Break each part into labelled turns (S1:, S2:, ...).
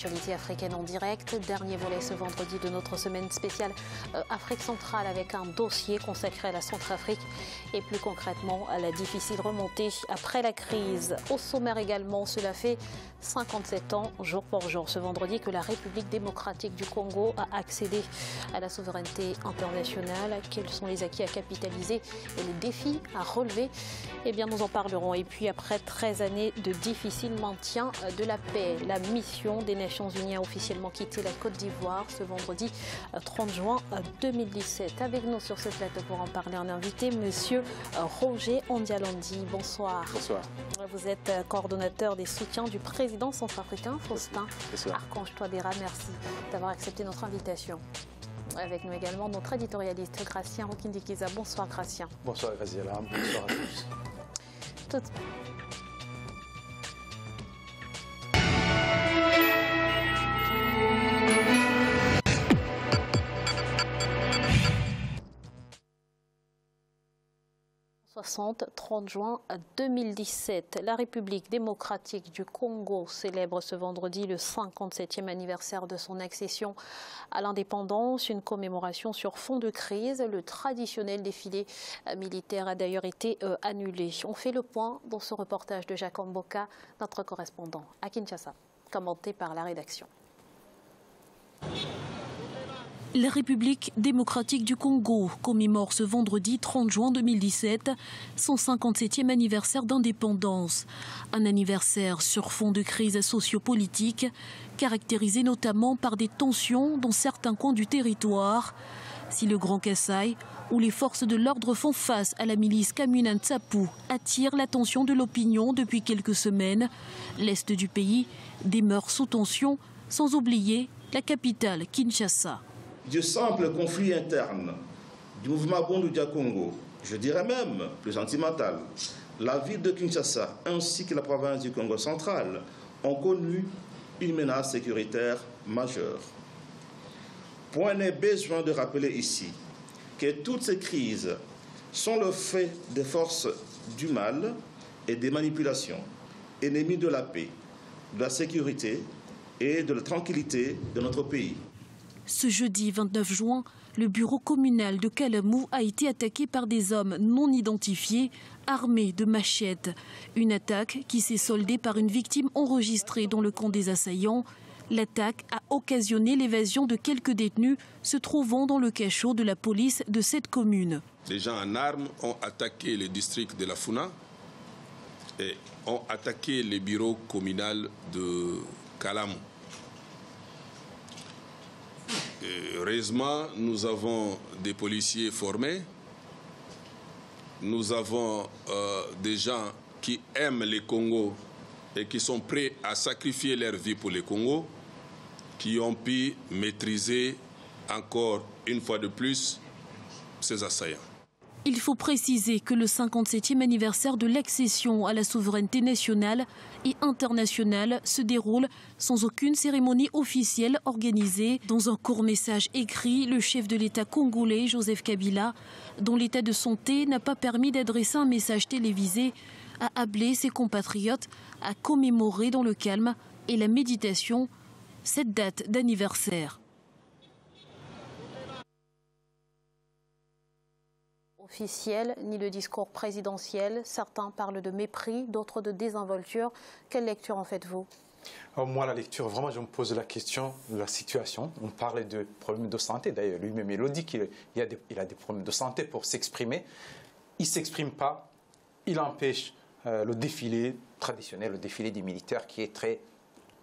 S1: l'actualité africaine en direct. Dernier volet ce vendredi de notre semaine spéciale Afrique centrale avec un dossier consacré à la Centrafrique et plus concrètement à la difficile remontée après la crise. Au sommaire également, cela fait 57 ans, jour pour jour, ce vendredi, que la République démocratique du Congo a accédé à la souveraineté internationale. Quels sont les acquis à capitaliser et les défis à relever? Eh bien, nous en parlerons. Et puis, après 13 années de difficile maintien de la paix, la mission des Nations Unies a officiellement quitté la Côte d'Ivoire ce vendredi 30 juin 2017. Avec nous sur ce plateau pour en parler, un invité, Monsieur Roger Ondialandi. Bonsoir.
S2: Bonsoir.
S1: Vous êtes coordonnateur des soutiens du président centrafricain, Faustin Archange Touadéra. Merci d'avoir accepté notre invitation. Avec nous également notre éditorialiste Gratien Rokindikiza. Bonsoir Gratien.
S2: Bonsoir Graziella, bonsoir à tous.
S1: 30 juin 2017. La République démocratique du Congo célèbre ce vendredi le 57e anniversaire de son accession à l'indépendance, une commémoration sur fond de crise. Le traditionnel défilé militaire a d'ailleurs été annulé. On fait le point dans ce reportage de Jacques Mboka, notre correspondant à Kinshasa, commenté par la rédaction.
S3: La République démocratique du Congo commémore ce vendredi 30 juin 2017 son 57e anniversaire d'indépendance. Un anniversaire sur fond de crise sociopolitique, caractérisé notamment par des tensions dans certains coins du territoire. Si le Grand Kassai, où les forces de l'ordre font face à la milice Kamuna Nsapu, attire l'attention de l'opinion depuis quelques semaines, l'est du pays demeure sous tension, sans oublier la capitale Kinshasa.
S4: Du simple conflit interne du mouvement Bondu du Congo, je dirais même plus sentimental, la ville de Kinshasa ainsi que la province du Congo central ont connu une menace sécuritaire majeure. Point n'est besoin de rappeler ici que toutes ces crises sont le fait des forces du mal et des manipulations, ennemies de la paix, de la sécurité et de la tranquillité de notre pays.
S3: Ce jeudi 29 juin, le bureau communal de Kalamou a été attaqué par des hommes non identifiés, armés de machettes. Une attaque qui s'est soldée par une victime enregistrée dans le camp des assaillants. L'attaque a occasionné l'évasion de quelques détenus se trouvant dans le cachot de la police de cette commune.
S5: Les gens en armes ont attaqué le district de la Funa et ont attaqué le bureau communal de Kalamou. Heureusement, nous avons des policiers formés, nous avons des gens qui aiment le Congo et qui sont prêts à sacrifier leur vie pour le Congo, qui ont pu maîtriser encore une fois de plus ces assaillants.
S3: Il faut préciser que le 57e anniversaire de l'accession à la souveraineté nationale et internationale se déroule sans aucune cérémonie officielle organisée. Dans un court message écrit, le chef de l'État congolais, Joseph Kabila, dont l'état de santé n'a pas permis d'adresser un message télévisé, a appelé ses compatriotes à commémorer dans le calme et la méditation cette date d'anniversaire.
S1: Officiel, ni le discours présidentiel. Certains parlent de mépris, d'autres de désinvolture. Quelle lecture en faites-vous?
S2: Moi, la lecture, vraiment, je me pose la question de la situation. On parle de problèmes de santé. D'ailleurs, lui-même, il dit qu'il a des problèmes de santé pour s'exprimer. Il ne s'exprime pas. Il empêche le défilé traditionnel, le défilé des militaires qui est très,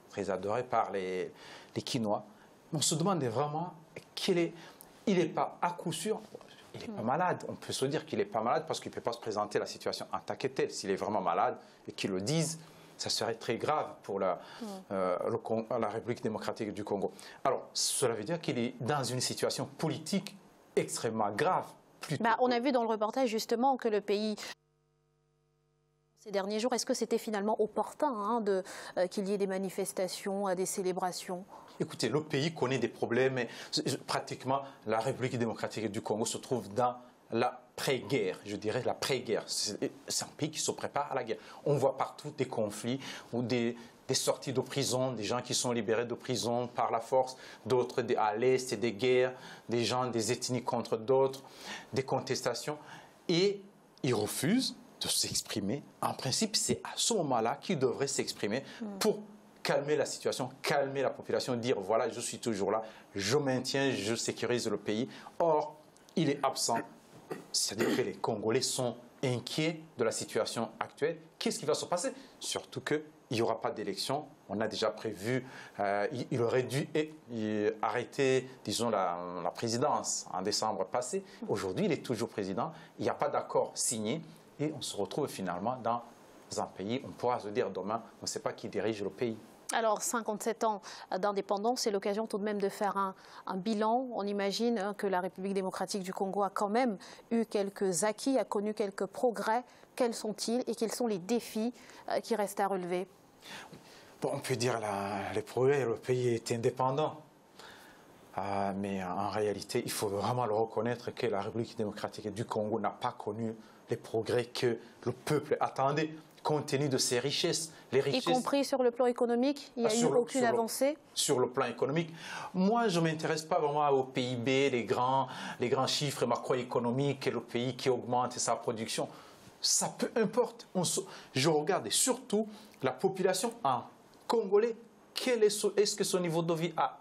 S2: très adoré par les Kinois. On se demande vraiment il n'est pas à coup sûr. Il n'est pas malade. On peut se dire qu'il n'est pas malade parce qu'il ne peut pas se présenter la situation en tant que telle. S'il est vraiment malade et qu'il le dise, ça serait très grave pour la République démocratique du Congo. Alors, cela veut dire qu'il est dans une situation politique extrêmement grave.
S1: On a vu dans le reportage justement que le pays... Ces derniers jours, est-ce que c'était finalement opportun qu'il y ait des manifestations, des célébrations?
S2: Écoutez, le pays connaît des problèmes. Pratiquement, la République démocratique du Congo se trouve dans la pré-guerre, je dirais la pré-guerre. C'est un pays qui se prépare à la guerre. On voit partout des conflits ou des des sorties de prison, des gens qui sont libérés de prison par la force, d'autres à l'Est, et des guerres, des gens, des ethnies contre d'autres, des contestations. Et ils refusent de s'exprimer. En principe, c'est à ce moment-là qu'ils devraient s'exprimer pour calmer la situation, calmer la population, dire voilà, je suis toujours là, je maintiens, je sécurise le pays. Or, il est absent. C'est-à-dire que les Congolais sont inquiets de la situation actuelle. Qu'est-ce qui va se passer? Surtout qu'il n'y aura pas d'élection. On a déjà prévu, il aurait dû arrêter, disons, la présidence en décembre passé. Aujourd'hui, il est toujours président. Il n'y a pas d'accord signé. Et on se retrouve finalement dans un pays, on pourra se dire demain, on ne sait pas qui dirige le pays.
S1: Alors, 57 ans d'indépendance, c'est l'occasion tout de même de faire un bilan. On imagine que la République démocratique du Congo a quand même eu quelques acquis, a connu quelques progrès. Quels sont-ils et quels sont les défis qui restent à relever?
S2: Bon, on peut dire les progrès, le pays est indépendant. Mais en réalité, il faut vraiment le reconnaître que la République démocratique du Congo n'a pas connu les progrès que le peuple attendait, compte tenu de ses richesses. Les richesses,
S1: y compris sur le plan économique, il n'y a eu aucune avancée?
S2: Sur le plan économique, moi je ne m'intéresse pas vraiment au PIB, les grands chiffres macroéconomiques, le pays qui augmente sa production. Ça peu importe. Je regarde surtout la population en congolais. Est-ce que son niveau de vie a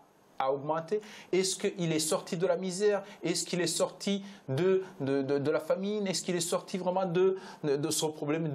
S2: augmenté? Est-ce qu'il est sorti de la misère? Est-ce qu'il est sorti de la famine? Est-ce qu'il est sorti vraiment de son problème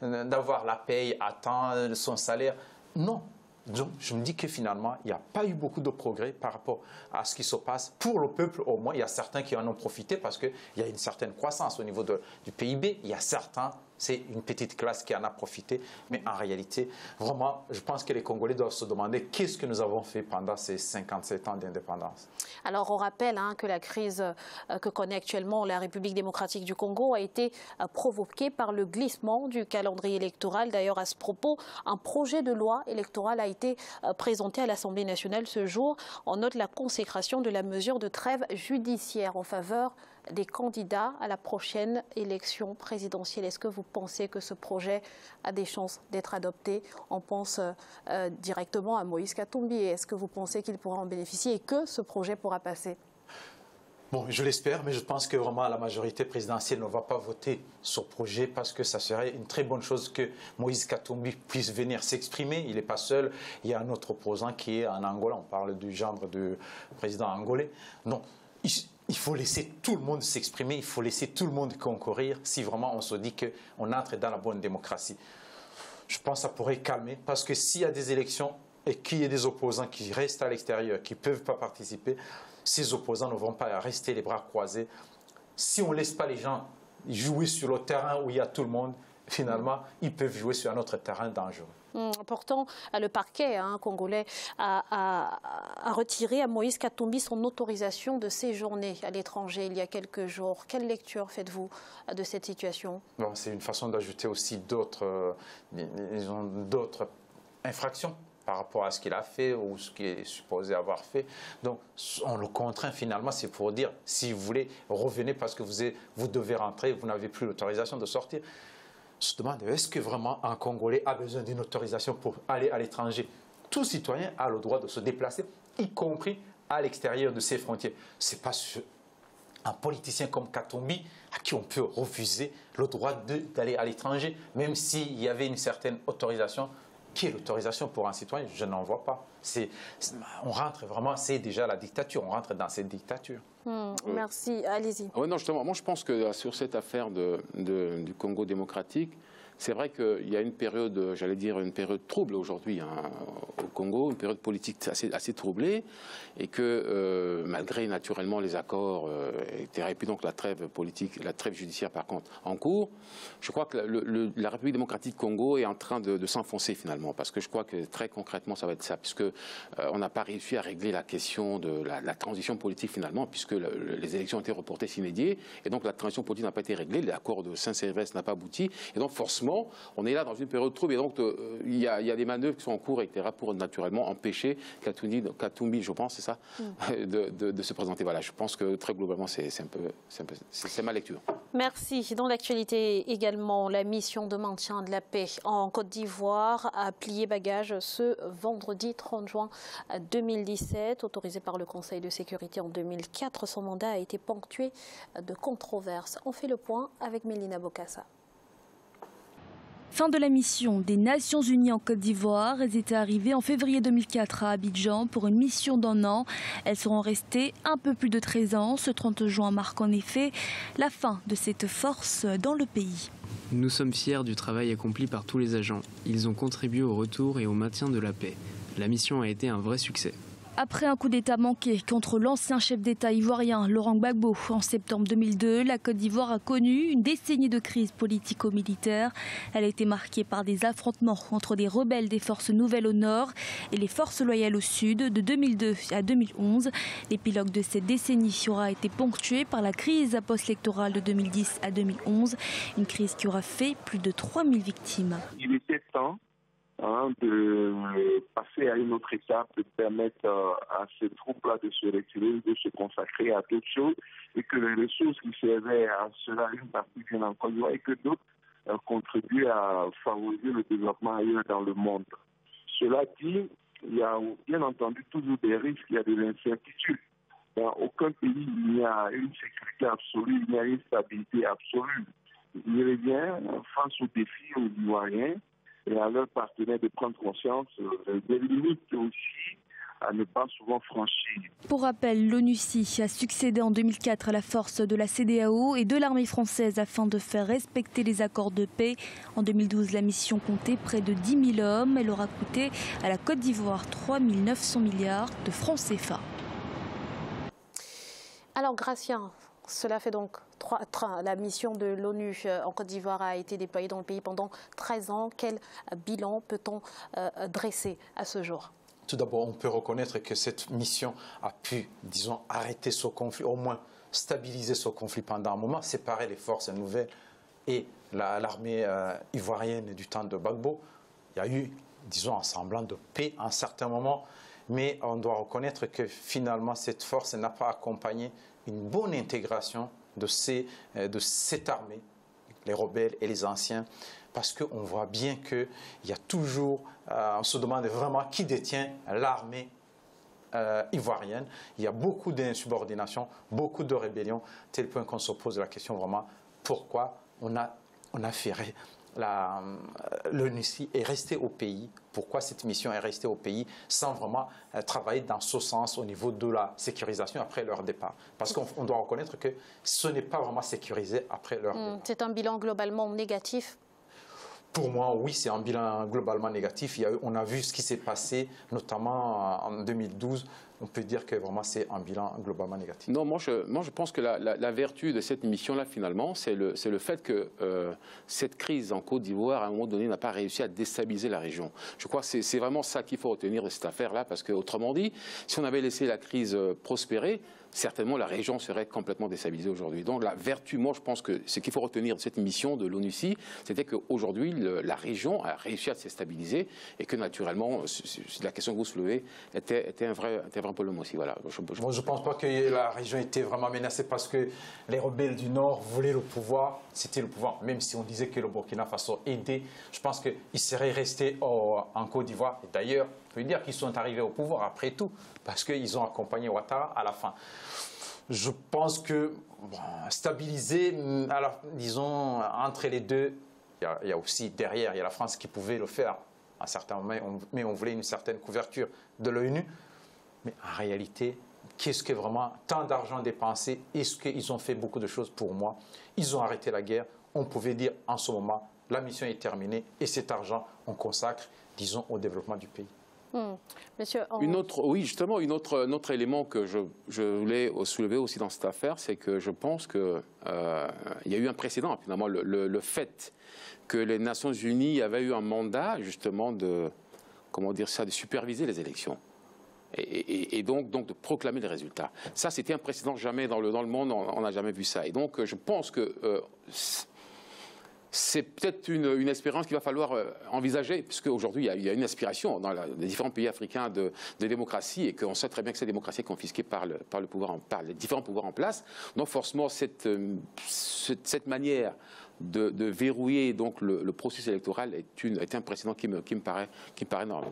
S2: d'avoir la paye à temps, son salaire? Non. Donc, je me dis que finalement, il n'y a pas eu beaucoup de progrès par rapport à ce qui se passe. Pour le peuple, au moins, il y a certains qui en ont profité parce qu'il y a une certaine croissance au niveau du PIB. Il y a certains, c'est une petite classe qui en a profité. Mais en réalité, vraiment, je pense que les Congolais doivent se demander qu'est-ce que nous avons fait pendant ces 57 ans d'indépendance.
S1: Alors, on rappelle que la crise que connaît actuellement la République démocratique du Congo a été provoquée par le glissement du calendrier électoral. D'ailleurs, à ce propos, un projet de loi électorale a été présenté à l'Assemblée nationale ce jour. On note la consécration de la mesure de trêve judiciaire en faveur des candidats à la prochaine élection présidentielle. Est-ce que vous pensez que ce projet a des chances d'être adopté? On pense directement à Moïse Katumbi. Est-ce que vous pensez qu'il pourra en bénéficier et que ce projet pourra passer?
S2: Bon, je l'espère, mais je pense que vraiment la majorité présidentielle ne va pas voter ce projet parce que ça serait une très bonne chose que Moïse Katumbi puisse venir s'exprimer. Il n'est pas seul. Il y a un autre opposant qui est en Angola. On parle du gendre du président angolais. Non. Il faut laisser tout le monde s'exprimer, il faut laisser tout le monde concourir si vraiment on se dit qu'on entre dans la bonne démocratie. Je pense que ça pourrait calmer parce que s'il y a des élections et qu'il y a des opposants qui restent à l'extérieur, qui ne peuvent pas participer, ces opposants ne vont pas rester les bras croisés. Si on ne laisse pas les gens jouer sur le terrain où il y a tout le monde, finalement, ils peuvent jouer sur un autre terrain dangereux.
S1: Pourtant, le parquet congolais a retiré à Moïse Katumbi son autorisation de séjourner à l'étranger il y a quelques jours. Quelle lecture faites-vous de cette situation?
S2: Bon, c'est une façon d'ajouter aussi d'autres infractions par rapport à ce qu'il a fait ou ce qu'il est supposé avoir fait. Donc, on le contraint finalement, c'est pour dire, si vous voulez, revenez parce que vous devez rentrer, vous n'avez plus l'autorisation de sortir. Je me demande, est-ce que vraiment un Congolais a besoin d'une autorisation pour aller à l'étranger? Tout citoyen a le droit de se déplacer, y compris à l'extérieur de ses frontières. Ce n'est pas un politicien comme Katumbi à qui on peut refuser le droit d'aller à l'étranger, même s'il y avait une certaine autorisation. Qui est l'autorisation pour un citoyen? Je n'en vois pas. On rentre vraiment, c'est déjà la dictature, on rentre dans cette dictature.
S1: Merci, allez-y.
S6: Oui, non, justement, moi je pense que sur cette affaire du Congo démocratique, c'est vrai qu'il y a une période, j'allais dire, une période trouble aujourd'hui au Congo, une période politique assez troublée, et que malgré naturellement les accords, et puis donc la trêve politique, la trêve judiciaire par contre en cours, je crois que la République démocratique du Congo est en train de s'enfoncer finalement, parce que je crois que très concrètement ça va être ça, puisque on n'a pas réussi à régler la question de la transition politique finalement, puisque les élections ont été reportées sine die, et donc la transition politique n'a pas été réglée, l'accord de Saint-Sylvestre n'a pas abouti, et donc forcément doucement. On est là dans une période trouble et donc il y a des manœuvres qui sont en cours, etc., pour naturellement empêcher Katumbi, je pense, c'est ça, de se présenter. Voilà, je pense que très globalement, c'est ma lecture.
S1: Merci. Dans l'actualité également, la mission de maintien de la paix en Côte d'Ivoire a plié bagage ce vendredi 30 juin 2017. Autorisé par le Conseil de sécurité en 2004, son mandat a été ponctué de controverses. On fait le point avec Mélina Bokassa.
S7: Fin de la mission des Nations Unies en Côte d'Ivoire. Elles étaient arrivées en février 2004 à Abidjan pour une mission d'1 an. Elles seront restées un peu plus de 13 ans. Ce 30 juin marque en effet la fin de cette force dans le pays.
S8: Nous sommes fiers du travail accompli par tous les agents. Ils ont contribué au retour et au maintien de la paix. La mission a été un vrai succès.
S7: Après un coup d'État manqué contre l'ancien chef d'État ivoirien Laurent Gbagbo en septembre 2002, la Côte d'Ivoire a connu une décennie de crise politico-militaire. Elle a été marquée par des affrontements entre des rebelles des forces nouvelles au nord et les forces loyales au sud de 2002 à 2011. L'épilogue de cette décennie aura été ponctué par la crise post-électorale de 2010 à 2011, une crise qui aura fait plus de 3000 victimes.
S9: Il était temps de passer à une autre étape, de permettre à ces troupes-là de se retirer, de se consacrer à d'autres choses, et que les ressources qui servaient à cela, une partie viennent en Côte d'Ivoire, et que d'autres contribuent à favoriser le développement ailleurs dans le monde. Cela dit, il y a bien entendu toujours des risques, il y a de l'incertitude. Dans aucun pays, il y a une sécurité absolue, il y a une stabilité absolue. Il revient face aux défis aux Ivoiriens et à leurs partenaires de prendre conscience des limites aussi à ne pas souvent franchir.
S7: Pour rappel, l'ONUCI a succédé en 2004 à la force de la CEDEAO et de l'armée française afin de faire respecter les accords de paix. En 2012, la mission comptait près de 10 000 hommes. Elle aura coûté à la Côte d'Ivoire 3 900 milliards de francs CFA.
S1: Alors, Gratien, cela fait donc la mission de l'ONU en Côte d'Ivoire a été déployée dans le pays pendant 13 ans. Quel bilan peut-on dresser à ce jour ?
S2: Tout d'abord, on peut reconnaître que cette mission a pu, disons, arrêter ce conflit, au moins stabiliser ce conflit pendant un moment, séparer les forces nouvelles et l'armée ivoirienne du temps de Gbagbo. Il y a eu, disons, un semblant de paix à un certain moment, mais on doit reconnaître que finalement, cette force n'a pas accompagné une bonne intégration de cette armée, les rebelles et les anciens, parce qu'on voit bien qu'il y a toujours, on se demande vraiment qui détient l'armée ivoirienne. Il y a beaucoup d'insubordination, beaucoup de rébellions, tel point qu'on se pose la question vraiment pourquoi on a fait l'ONUCI est resté au pays, pourquoi cette mission est restée au pays sans vraiment travailler dans ce sens au niveau de la sécurisation après leur départ. Parce qu'on doit reconnaître que ce n'est pas vraiment sécurisé après leur départ.
S1: C'est un bilan globalement négatif?
S2: Pour moi, oui, c'est un bilan globalement négatif. On a vu ce qui s'est passé, notamment en 2012. On peut dire que vraiment c'est un bilan globalement négatif.
S6: Non, moi je pense que la vertu de cette mission-là, finalement, c'est le fait que cette crise en Côte d'Ivoire, à un moment donné, n'a pas réussi à déstabiliser la région. Je crois que c'est vraiment ça qu'il faut retenir de cette affaire-là, parce qu'autrement dit, si on avait laissé la crise prospérer, certainement la région serait complètement déstabilisée aujourd'hui. Donc la vertu, moi je pense que ce qu'il faut retenir de cette mission de l'ONUCI, c'était qu'aujourd'hui la région a réussi à se stabiliser et que naturellement, la question que vous soulevez était un vrai problème aussi. Voilà.
S2: Moi je ne pense pas que la région était vraiment menacée parce que les rebelles du Nord voulaient le pouvoir, c'était le pouvoir. Même si on disait que le Burkina Faso aidait, je pense qu'ils seraient restés en Côte d'Ivoire. Et d'ailleurs, on peut dire qu'ils sont arrivés au pouvoir après tout, parce qu'ils ont accompagné Ouattara à la fin. Je pense que stabiliser, disons, entre les deux, il y a aussi derrière, il y a la France qui pouvait le faire à un certain moment, mais on voulait une certaine couverture de l'ONU. Mais en réalité, qu'est-ce que vraiment, tant d'argent dépensé, est-ce qu'ils ont fait beaucoup de choses pour moi? Ils ont arrêté la guerre, on pouvait dire en ce moment, la mission est terminée et cet argent, on consacre, disons, au développement du pays.
S1: Monsieur,
S6: oui, justement, un autre élément que je voulais soulever aussi dans cette affaire, c'est que je pense qu'il y a eu un précédent, finalement, le fait que les Nations Unies avaient eu un mandat, justement, de superviser les élections. Et donc de proclamer les résultats. Ça, c'était un précédent, jamais dans le monde, on n'a jamais vu ça. Et donc, je pense que c'est peut-être une espérance qu'il va falloir envisager, puisque aujourd'hui il y a une aspiration dans les différents pays africains de démocratie, et qu'on sait très bien que cette démocratie est confisquée par les différents pouvoirs en place. Donc forcément cette manière de verrouiller donc le processus électoral est un précédent qui me paraît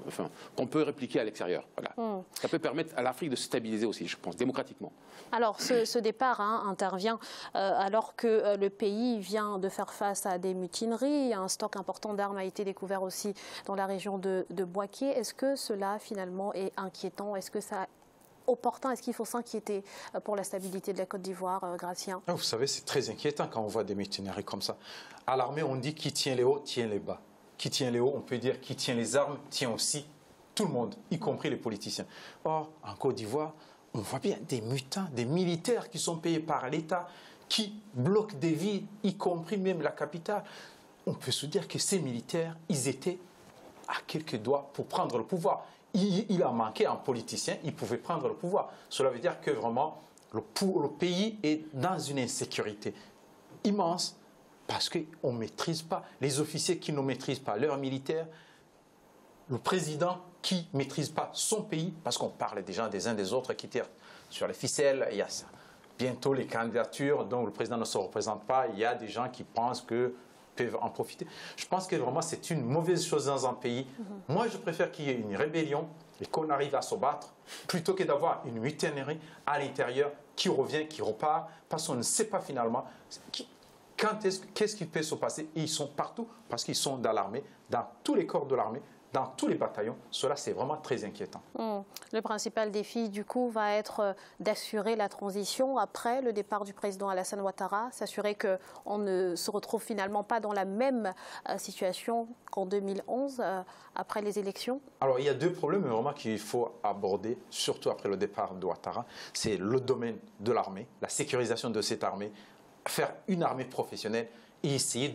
S6: enfin, qu'on peut répliquer à l'extérieur. Voilà. Ça peut permettre à l'Afrique de se stabiliser aussi, je pense, démocratiquement.
S1: Alors ce départ intervient alors que le pays vient de faire face à des mutineries. Un stock important d'armes a été découvert aussi dans la région de Bouaké. Est-ce que cela finalement est inquiétant? Est-ce que ça opportun? Est-ce qu'il faut s'inquiéter pour la stabilité de la Côte d'Ivoire, Gratien?
S2: Vous savez, c'est très inquiétant quand on voit des mutineries comme ça. À l'armée, on dit qui tient les hauts, tient les bas. Qui tient les hauts, on peut dire qui tient les armes, tient aussi tout le monde, y compris les politiciens. Or, en Côte d'Ivoire, on voit bien des mutins, des militaires qui sont payés par l'État, qui bloquent des villes, y compris même la capitale. On peut se dire que ces militaires, ils étaient à quelques doigts pour prendre le pouvoir. Il a manqué un politicien, il pouvait prendre le pouvoir. Cela veut dire que vraiment, le pays est dans une insécurité immense parce qu'on ne maîtrise pas. Les officiers qui ne maîtrisent pas leurs militaires, le président qui ne maîtrise pas son pays, parce qu'on parle déjà des uns des autres qui tirent sur les ficelles, il y a ça. Bientôt les candidatures dont le président ne se représente pas, il y a des gens qui pensent que peuvent en profiter. Je pense que vraiment c'est une mauvaise chose dans un pays. Moi, je préfère qu'il y ait une rébellion et qu'on arrive à se battre plutôt que d'avoir une mutinerie à l'intérieur qui revient, qui repart, parce qu'on ne sait pas finalement qu'est-ce qui peut se passer. Et ils sont partout parce qu'ils sont dans l'armée, dans tous les corps de l'armée, dans tous les bataillons. Cela, c'est vraiment très inquiétant.
S1: Le principal défi, du coup, va être d'assurer la transition après le départ du président Alassane Ouattara, s'assurer qu'on ne se retrouve finalement pas dans la même situation qu'en 2011, après les élections.
S2: Alors, il y a deux problèmes vraiment qu'il faut aborder, surtout après le départ de Ouattara. C'est le domaine de l'armée, la sécurisation de cette armée, faire une armée professionnelle et essayer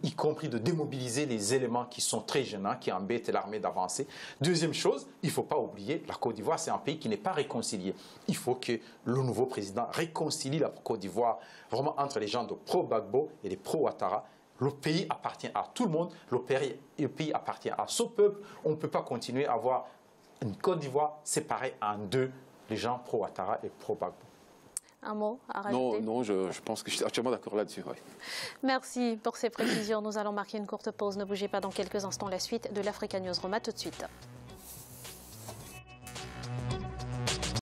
S2: y compris de démobiliser les éléments qui sont très gênants, qui embêtent l'armée d'avancer. Deuxième chose, il ne faut pas oublier, la Côte d'Ivoire, c'est un pays qui n'est pas réconcilié. Il faut que le nouveau président réconcilie la Côte d'Ivoire vraiment entre les gens de pro-Gbagbo et les pro-Ouattara. Le pays appartient à tout le monde, le pays appartient à ce peuple. On ne peut pas continuer à avoir une Côte d'Ivoire séparée en deux, les gens pro-Ouattara et pro-Gbagbo.
S1: Un mot à rajouter?
S6: Non, je pense que je suis entièrement d'accord là-dessus. Oui.
S1: Merci pour ces précisions. Nous allons marquer une courte pause. Ne bougez pas, dans quelques instants la suite de l'Africa News Roma. Tout de suite.